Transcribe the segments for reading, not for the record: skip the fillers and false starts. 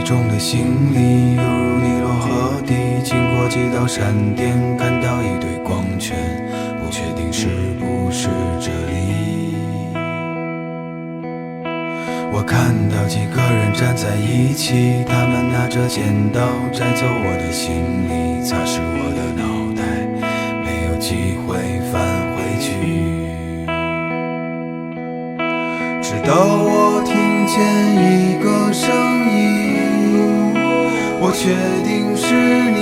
重的行李犹如尼罗河底，经过几道闪电，看到一堆光圈，不确定是不是这里。我看到几个人站在一起，他们拿着剪刀摘走我的行李，擦拭我的脑袋，没有机会返回去。直到我听见一个声音，我确定是你，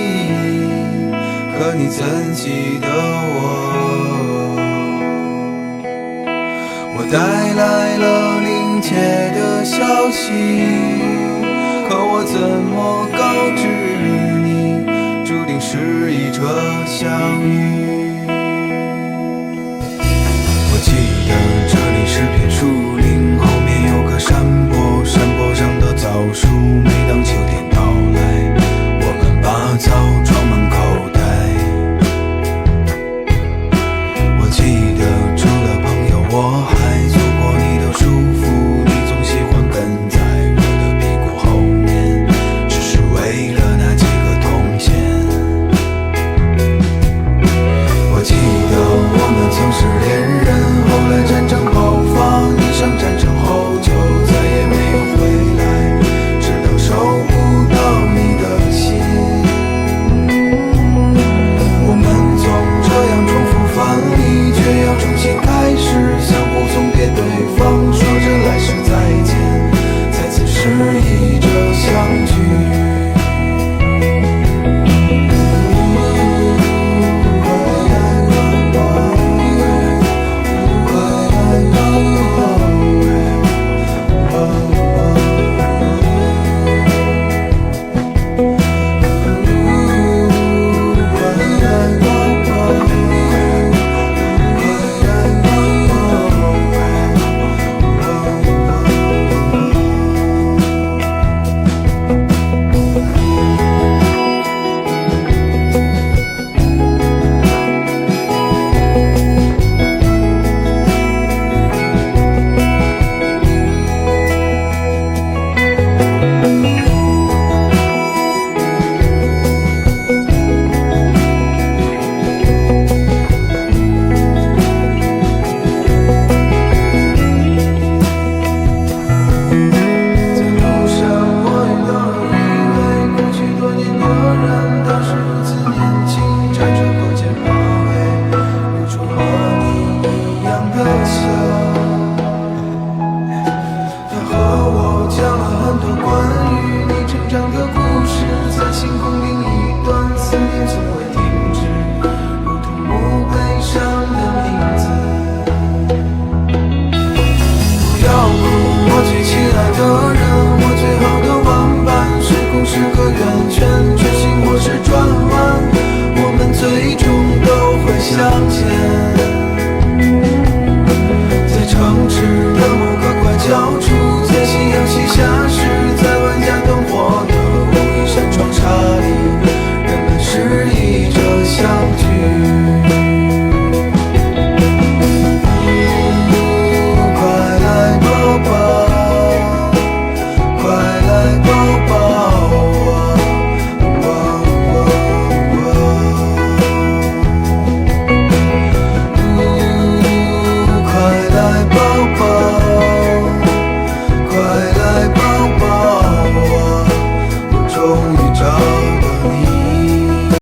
可你怎记得我？我带来了临界的消息，可我怎么告知你，注定是一场相遇。我记得这里是片树林，后面有个山坡，山坡上的枣树，每当秋天到来，我们把枣装满口袋。我记得除了朋友，我还做过你的束缚，你总喜欢跟在我的屁股后面，只是为了那几个铜钱。我记得我们曾是恋人，后来战争爆发，你上战场后就再也没有回来，直到收不到你的心。我们总这样重复犯例，却要重新开始，相互送别对方，说着来世再见，再次示意着相聚。相见。